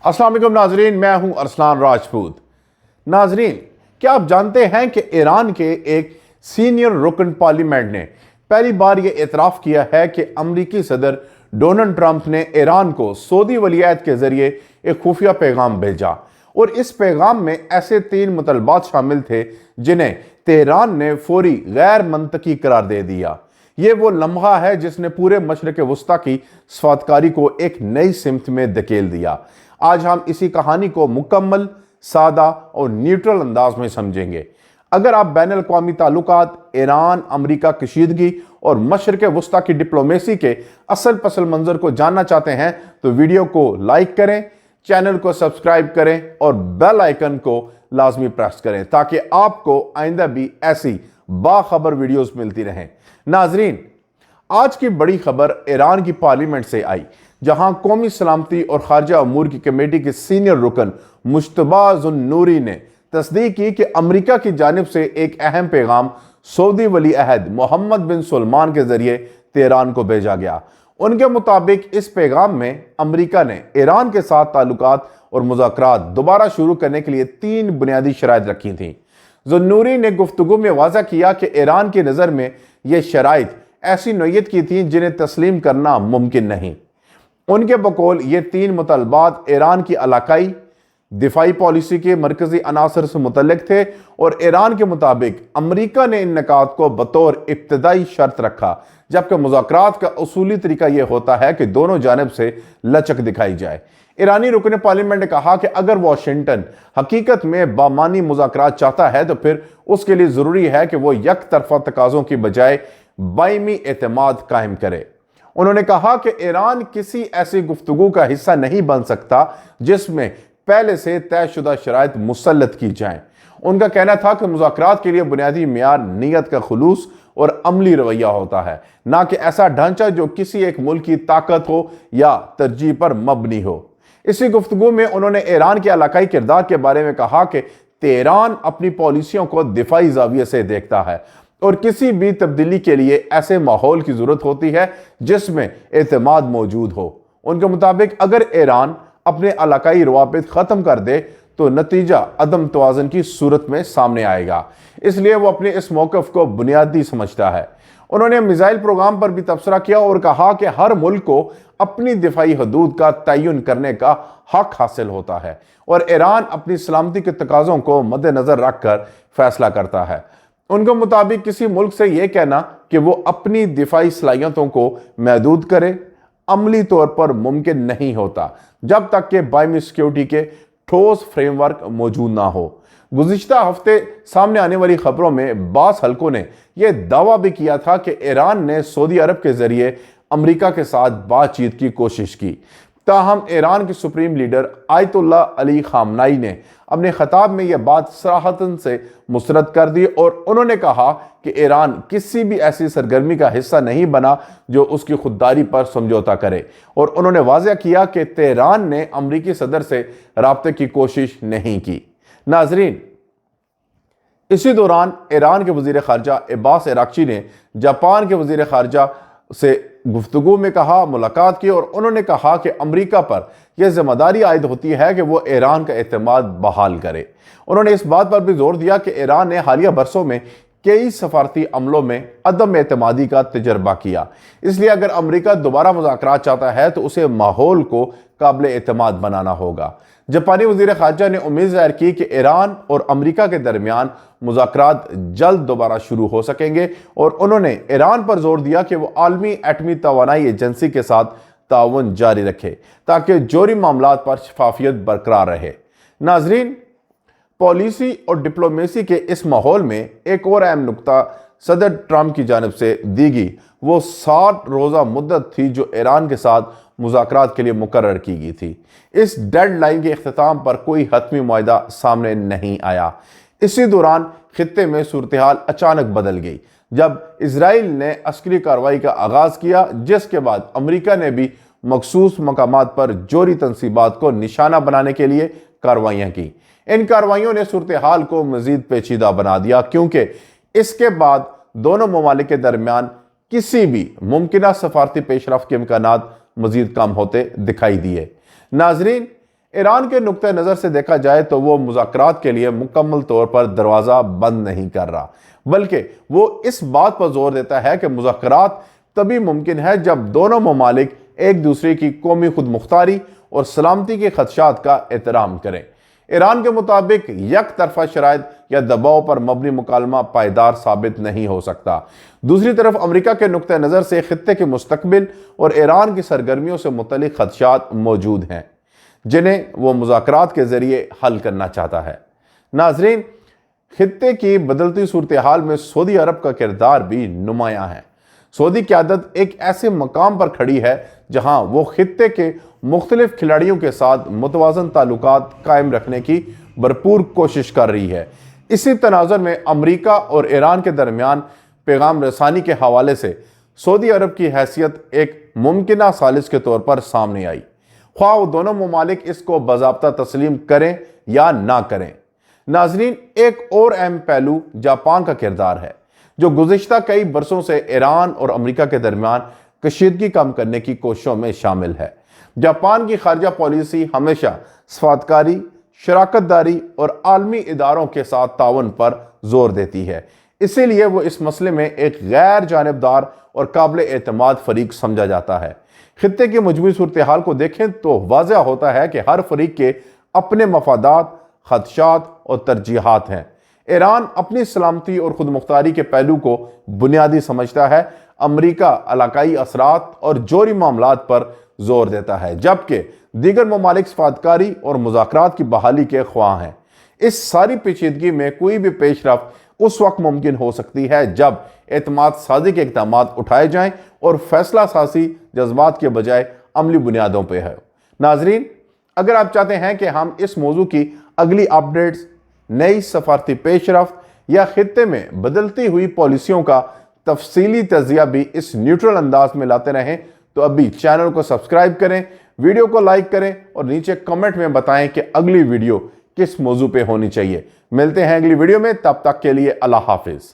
अस्सलाम वालेकुम नाजरीन, मैं हूं अरसलान राजपूत। नाजरीन, क्या आप जानते हैं कि ईरान के एक सीनियर रुकन पार्लियामेंट ने पहली बार यह एतराफ़ किया है कि अमरीकी सदर डोनाल्ड ट्रंप ने ईरान को सऊदी वलीअहद के जरिए एक खुफिया पैगाम भेजा और इस पैगाम में ऐसे 3 मुतलबात शामिल थे जिन्हें तेहरान ने फौरी गैर मंतकी करार दे दिया। ये वो लम्हा है जिसने पूरे मशरक़ वस्ता की सफारतकारी को एक नई सिमत में धकेल दिया। आज हम इसी कहानी को मुकम्मल, सादा और न्यूट्रल अंदाज में समझेंगे। अगर आप बैन अल-अक़वामी ताल्लुकात, ईरान अमरीका कशीदगी और मशरक़ वस्ता की डिप्लोमेसी के असल पसल मंजर को जानना चाहते हैं तो वीडियो को लाइक करें, चैनल को सब्सक्राइब करें और बेल आइकन को लाजमी प्रेस करें ताकि आपको आइंदा भी ऐसी बाखबर वीडियोस मिलती रहें। नाजरीन, आज की बड़ी खबर ईरान की पार्लियामेंट से आई, जहां कौमी सलामती और खारजा अमूर की कमेटी के सीनियर रुकन मुश्तबा ज़ुन्नूरी ने तस्दीक की कि अमरीका की जानिब से एक अहम पैगाम सऊदी वली अहद मोहम्मद बिन सलमान के जरिए तेहरान को भेजा गया। उनके मुताबिक इस पैगाम में अमरीका ने ईरान के साथ ताल्लुकात और मुज़ाकरात दोबारा शुरू करने के लिए 3 बुनियादी शराइत रखी थीं। ज़ुन्नूरी ने गुफ्तगू में वाज़ा किया कि ईरान की नज़र में ये शराइत ऐसी नोयत की थीं जिन्हें तस्लीम करना मुमकिन नहीं। उनके बकौल ये 3 मुतलबात ईरान की इलाकाई दिफाई पॉलिसी के मरकजी अनासर से मुतल्लिक थे और ईरान के मुताबिक अमरीका ने इन निकात को बतौर इब्तदाई शर्त रखा, जबकि मुज़ाकरात का उसूली तरीका यह होता है कि दोनों जानिब से लचक दिखाई जाए। ईरानी रुकन पार्लियामेंट ने कहा कि अगर वाशिंगटन हकीकत में बामानी मुज़ाकरात चाहता है तो फिर उसके लिए ज़रूरी है कि वो यक तरफा तकाज़ों की बजाय बायमी एतमाद कायम करे। उन्होंने कहा कि ईरान किसी ऐसी गुफ्तगू का हिस्सा नहीं बन सकता जिसमें पहले से तयशुदा शराइत मुसल्लत की जाएं। उनका कहना था कि मुज़ाकरात के लिए बुनियादी मियार नीयत का खुलूस और अमली रवैया होता है, ना कि ऐसा ढांचा जो किसी एक मुल्क की ताकत हो या तरजीह पर मबनी हो। इसी गुफ्तगू में उन्होंने ईरान के इलाकाई किरदार के बारे में कहा कि तेहरान अपनी पॉलिसियों को दिफाई ज़ाविये से देखता है और किसी भी तब्दीली के लिए ऐसे माहौल की ज़रूरत होती है जिसमें एतमाद मौजूद हो। उनके मुताबिक अगर ईरान अपने इलाकाई रवाबित ख़त्म कर दे तो नतीजा अदम तवाज़ुन की सूरत में सामने आएगा, इसलिए वो अपने इस मौक़िफ़ को बुनियादी समझता है। उन्होंने मिसाइल प्रोग्राम पर भी तबसरा किया और कहा कि हर मुल्क को अपनी दिफाई हदूद का तयन करने का हक हासिल होता है और ईरान अपनी सलामती के तकाज़ों को मद्देनज़र रखकर फैसला करता है। उनके मुताबिक किसी मुल्क से यह कहना कि वो अपनी दिफाई सलाहियतों को महदूद करे अमली तौर पर मुमकिन नहीं होता जब तक कि बायमी सिक्योरिटी के ठोस फ्रेमवर्क मौजूद ना हो। गुज़िश्ता हफ्ते सामने आने वाली खबरों में बास हल्कों ने यह दावा भी किया था कि ईरान ने सऊदी अरब के जरिए अमरीका के साथ बातचीत की कोशिश की। ताहम ईरान के सुप्रीम लीडर आयतुल्लाह अली खामनाई ने अपने खिताब में यह बात सराहतन से मुस्तरद कर दी और उन्होंने कहा कि ईरान किसी भी ऐसी सरगर्मी का हिस्सा नहीं बना जो उसकी खुददारी पर समझौता करे और उन्होंने वाज़ह किया कि तेहरान ने अमरीकी सदर से राब्ते की कोशिश नहीं की। नाजरीन, इसी दौरान ईरान के वज़ीर ख़ारजा अब्बास अराग़ची ने जापान के वज़ीर ख़ारजा से गुफ्तगू में मुलाकात की और उन्होंने कहा कि अमरीका पर यह जिम्मेदारी आयद होती है कि वो ईरान का एतमाद बहाल करे। उन्होंने इस बात पर भी जोर दिया कि ईरान ने हालिया बरसों में कई सफारती अमलों में अदम एतमादी का तजर्बा किया, इसलिए अगर अमरीका दोबारा मुज़ाकरात चाहता है तो उसे माहौल को काबिल एतमाद बनाना होगा। जापानी वज़ीर ख़ारजा ने उम्मीद ज़ाहिर की कि ईरान और अमरीका के दरमियान मुज़ाकरात जल्द दोबारा शुरू हो सकेंगे और उन्होंने ईरान पर जोर दिया कि वो आलमी एटमी तवानाई एजेंसी के साथ ताउन जारी रखे ताकि जोरी मामलात पर शफाफियत बरकरार रहे। नाजरीन, पॉलिसी और डिप्लोमेसी के इस माहौल में एक और अहम नुकता सदर ट्रंप की जानिब से दी गई वो 60 रोज़ा मुद्दत थी जो ईरान के साथ मुज़ाकरात के लिए मुकर्रर की गई थी। इस डेडलाइन के इख्तिताम पर कोई हतमी मुआहदा सामने नहीं आया। इसी दौरान खित्ते में सूरत हाल अचानक बदल गई जब इजराइल ने अस्करी कार्रवाई का आगाज़ किया, जिसके बाद अमरीका ने भी मखसूस मकामात पर जोरी तनसीबात को निशाना बनाने के लिए कार्रवाइयाँ की। इन कार्रवाइयों ने सूरत हाल को मज़ीद पेचीदा बना दिया क्योंकि इसके बाद दोनों ममालिक के दरमियान किसी भी मुमकिना सफारती पेशरफ के इम्कानात मज़ीद कम होते दिखाई दिए। नाजरीन, ایران کے نقطہ نظر سے دیکھا جائے تو وہ مذاکرات کے لیے مکمل طور پر دروازہ بند نہیں کر رہا، بلکہ وہ اس بات پر زور دیتا ہے کہ مذاکرات تبھی ممکن ہے جب دونوں ممالک ایک دوسرے کی قومی خود مختاری اور سلامتی کے خدشات کا احترام کریں۔ ایران کے مطابق یک طرفہ شرائط یا دباؤ پر مبنی مکالمہ پائیدار ثابت نہیں ہو سکتا۔ دوسری طرف امریکہ کے نقطہ نظر سے خطے کے مستقبل اور ایران کی سرگرمیوں سے متعلق خدشات موجود ہیں، جنہیں وہ مذاکرات کے ذریعے حل کرنا چاہتا ہے۔ ناظرین، خطے کی بدلتی صورتحال میں سعودی عرب کا کردار بھی نمایاں ہے۔ سعودی قیادت ایک ایسے مقام پر کھڑی ہے جہاں وہ خطے کے مختلف کھلاڑیوں کے ساتھ متوازن تعلقات قائم رکھنے کی بھرپور کوشش کر رہی ہے۔ اسی تناظر میں امریکہ اور ایران کے درمیان پیغام رسانی کے حوالے سے سعودی عرب کی حیثیت ایک ممکنہ ثالث کے طور پر سامنے آئی، خواہ وہ دونوں ممالک اس کو باضابطہ تسلیم کریں یا نہ کریں۔ ناظرین، ایک اور اہم پہلو جاپان کا کردار ہے، جو گزشتہ کئی برسوں سے ایران اور امریکہ کے درمیان کشیدگی کم کرنے کی کوششوں میں شامل ہے۔ جاپان کی خارجہ پالیسی ہمیشہ سفارتکاری، شراکت داری اور عالمی اداروں کے ساتھ تعاون پر زور دیتی ہے، اسی لیے وہ اس مسئلے میں ایک غیر جانبدار اور قابل اعتماد فریق سمجھا جاتا ہے۔ خطے کی مجموعی صورتحال کو دیکھیں تو واضح ہوتا ہے کہ ہر فریق کے اپنے مفادات، خدشات اور ترجیحات ہیں۔ ایران اپنی سلامتی اور خود مختاری کے پہلو کو بنیادی سمجھتا ہے، امریکہ علاقائی اثرات اور جوہری معاملات پر زور دیتا ہے، جبکہ دیگر ممالک سفارتکاری اور مذاکرات کی بحالی کے خواہاں ہیں۔ اس ساری پیچیدگی میں کوئی بھی پیش رفت اس وقت ممکن ہو سکتی ہے جب اعتماد سازی کے اقدامات اٹھائے جائیں اور فیصلہ سازی جذبات کے بجائے عملی بنیادوں پہ ہے۔ ناظرین، اگر آپ چاہتے ہیں کہ ہم اس موضوع کی اگلی اپڈیٹس، نئی سفارتی پیش رفت یا خطے میں بدلتی ہوئی پالیسیوں کا تفصیلی تجزیہ بھی اس نیوٹرل انداز میں لاتے رہیں تو ابھی چینل کو سبسکرائب کریں، ویڈیو کو لائک کریں اور نیچے کمنٹ میں بتائیں کہ اگلی ویڈیو کس موضوع پہ ہونی چاہیے۔ ملتے ہیں اگلی ویڈیو میں، تب تک کے لیے اللہ حافظ۔